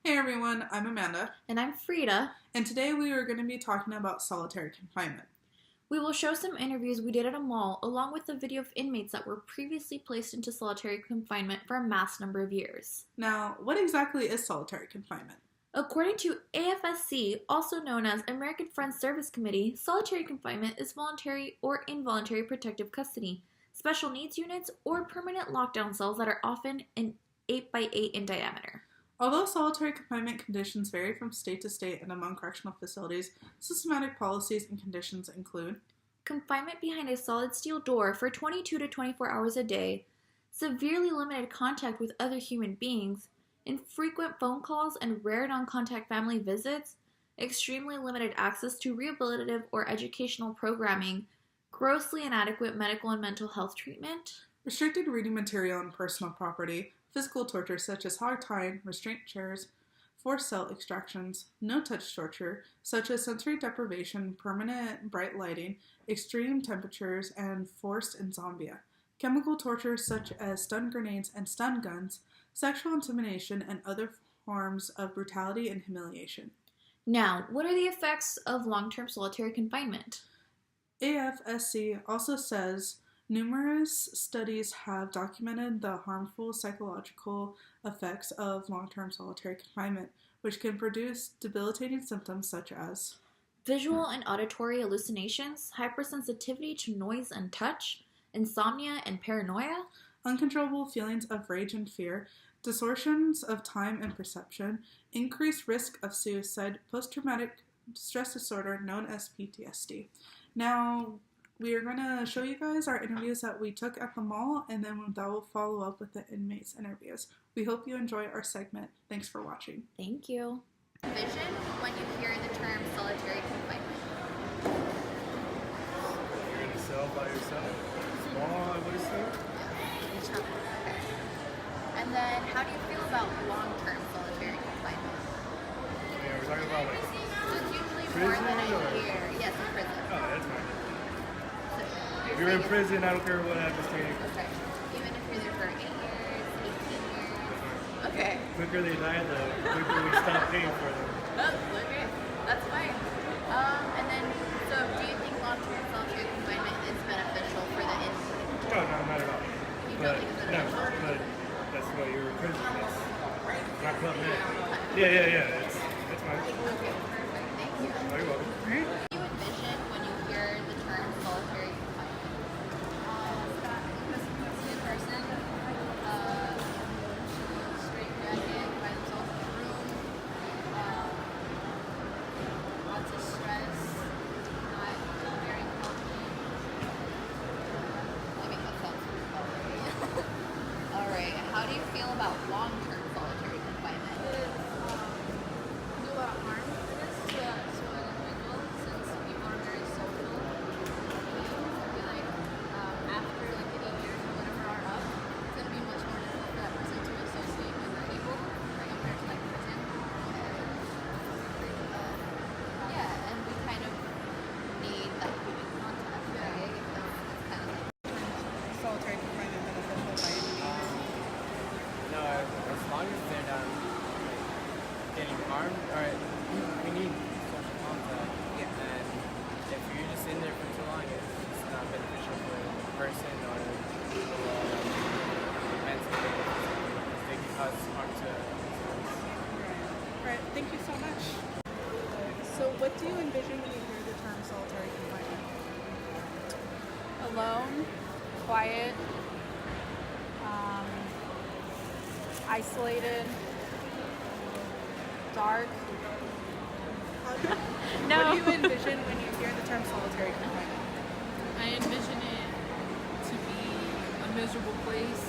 Hey everyone, I'm Amanda, And I'm Frida. and today we are going to be talking about solitary confinement. We will show some interviews we did at a mall, along with a video of inmates that were previously placed into solitary confinement for a mass number of years. Now, what exactly is solitary confinement? According to AFSC, also known as American Friends Service Committee, solitary confinement is voluntary or involuntary protective custody, special needs units, or permanent lockdown cells that are often 8 by 8 in diameter. Although solitary confinement conditions vary from state to state and among correctional facilities, systematic policies and conditions include Confinement behind a solid steel door for 22 to 24 hours a day, severely limited contact with other human beings, infrequent phone calls and rare non-contact family visits, extremely limited access to rehabilitative or educational programming, grossly inadequate medical and mental health treatment, restricted reading material and personal property, physical torture such as hog tying, restraint chairs, forced cell extractions, no-touch torture such as sensory deprivation, permanent bright lighting, extreme temperatures, and forced insomnia, chemical torture such as stun grenades and stun guns, sexual intimidation, and other forms of brutality and humiliation. Now, what are the effects of long-term solitary confinement? AFSC also says numerous studies have documented the harmful psychological effects of long-term solitary confinement, which can produce debilitating symptoms such as Visual and auditory hallucinations, hypersensitivity to noise and touch, insomnia and paranoia, uncontrollable feelings of rage and fear, distortions of time and perception, increased risk of suicide, post-traumatic stress disorder known as PTSD. Now, we are going to show you guys our interviews that we took at the mall, and then that will follow up with the inmates' interviews. We hope you enjoy our segment. Thanks for watching. Thank you. Vision when you hear the term solitary confinement. You're in a cell by yourself? Small, what is that? Okay. And then, how do you feel about long-term solitary confinement? Yeah, we're talking about like, So it's usually more prison than a or- year. Yes, in prison. oh, that's fine. So If you're in prison, I don't care what happens to you. Okay. Even if you're there for 8 years, 18 years. Okay. The quicker they die, the quicker we stop paying for them. Oh, okay. That's fine. And then, so do you think long-term solitary confinement is beneficial for the inmate? No, no, not at all. You But, don't think it's no, beneficial? but that's why you're in prison. That's not club med. Okay. Yeah, it's fine. Okay, perfect. Thank you. Oh, you're welcome. What do you envision when you hear the term solitary confinement? See a person, straight jacket, by themselves in a room, lots of stress, not very healthy. I mean, that sounds pretty healthy. All right. How do you feel about long-term solitary confinement? Do a lot of harm to this to an individual since people are very social. I feel like after like the 8 years or whatever are up, it's gonna be much more difficult for that person to associate with people compared to like prison. Yeah, and we kind of need that human contact, right? It's kind of like Solitary confinement beneficial by any means? No, as long as they're not like, getting harmed, or we need social contact. Yeah. And if you're just in there for too long, it's not beneficial for the person or the mentally. They can cause harm to themselves. Right. Thank you so much. So, what do you envision when you hear the term solitary confinement? Alone, quiet, isolated, dark. What do you envision when you hear the term solitary confinement? I envision it to be a miserable place,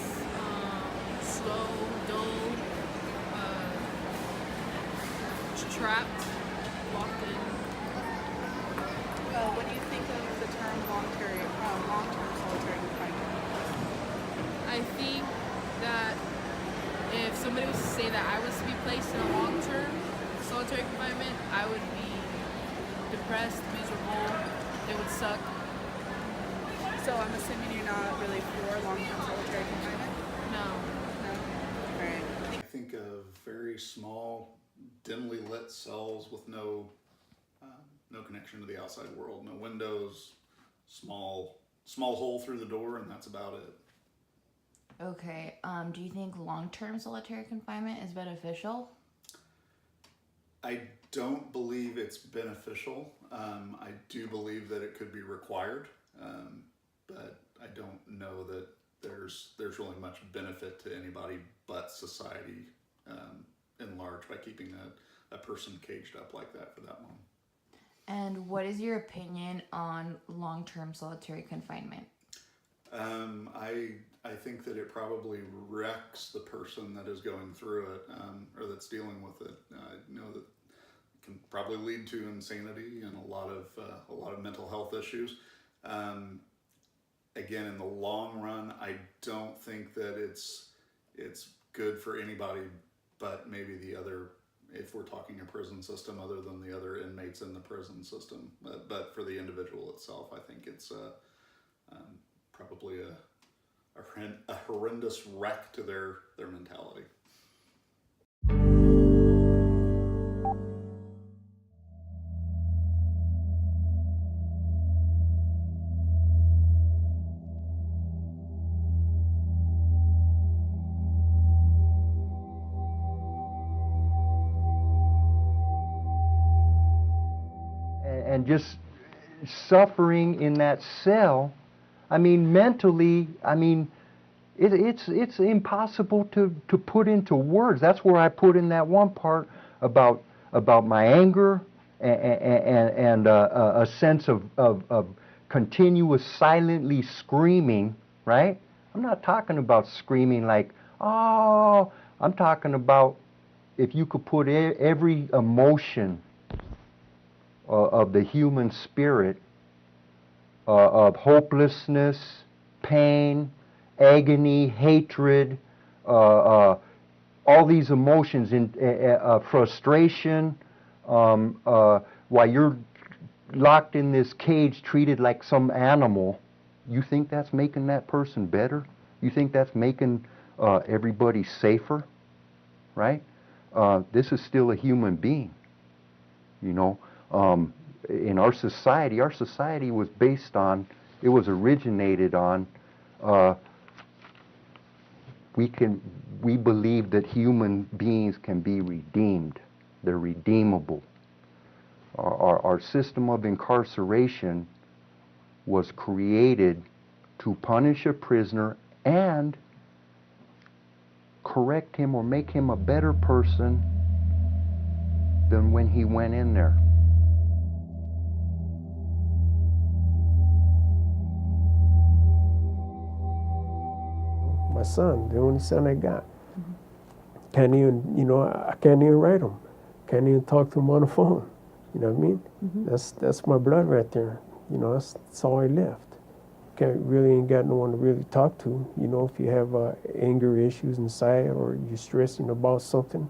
slow, dull, trapped, locked in. What do you think of the term long-term solitary confinement? I think that if somebody was to say that I was to be placed in a long-term solitary confinement, I would be depressed, miserable, it would suck. So I'm assuming you're not really for long-term solitary confinement? No. No? Alright. I think a very small dimly lit cells with no connection to the outside world, no windows, small hole through the door, and that's about it. Okay. Do you think long-term solitary confinement is beneficial? I don't believe it's beneficial. I do believe that it could be required, but I don't know that there's really much benefit to anybody but society in large by keeping a person caged up like that for that long. And what is your opinion on long-term solitary confinement? I think that it probably wrecks the person that is going through it, or that's dealing with it. I know that it can probably lead to insanity and a lot of mental health issues. Again, in the long run, I don't think that it's good for anybody but maybe the other, if we're talking a prison system, other than the other inmates in the prison system. But for the individual itself, I think it's probably a horrendous wreck to their mentality. And just suffering in that cell, I mean, mentally, I mean, it's impossible to put into words. That's where I put in that one part about my anger and a sense of continuous silently screaming, right? I'm not talking about screaming like, oh, I'm talking about if you could put every emotion of the human spirit, of hopelessness, pain, agony, hatred, all these emotions, in frustration, while you're locked in this cage treated like some animal, you think that's making that person better? You think that's making everybody safer, right? This is still a human being, you know. In our society was based on, it was originated on, we believe that human beings can be redeemed. They're redeemable. Our system of incarceration was created to punish a prisoner and correct him or make him a better person than when he went in there. My son, the only son I got. Can't even, I can't even write him. Can't even talk to him on the phone. You know what I mean? That's my blood right there. That's all I left. Ain't got no one to really talk to. If you have anger issues inside or you're stressing about something,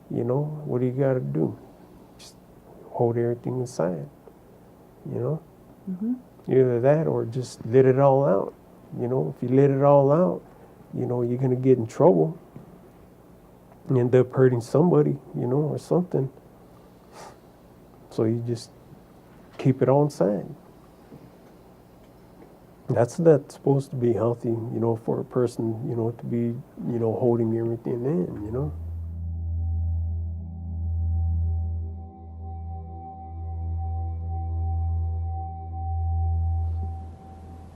what do you got to do? Just hold everything inside. Either that or just let it all out. If you let it all out, you're going to get in trouble. You end up hurting somebody, or something. So you just keep it all inside. That's supposed to be healthy, for a person, to be, holding everything in,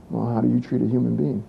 Well, how do you treat a human being?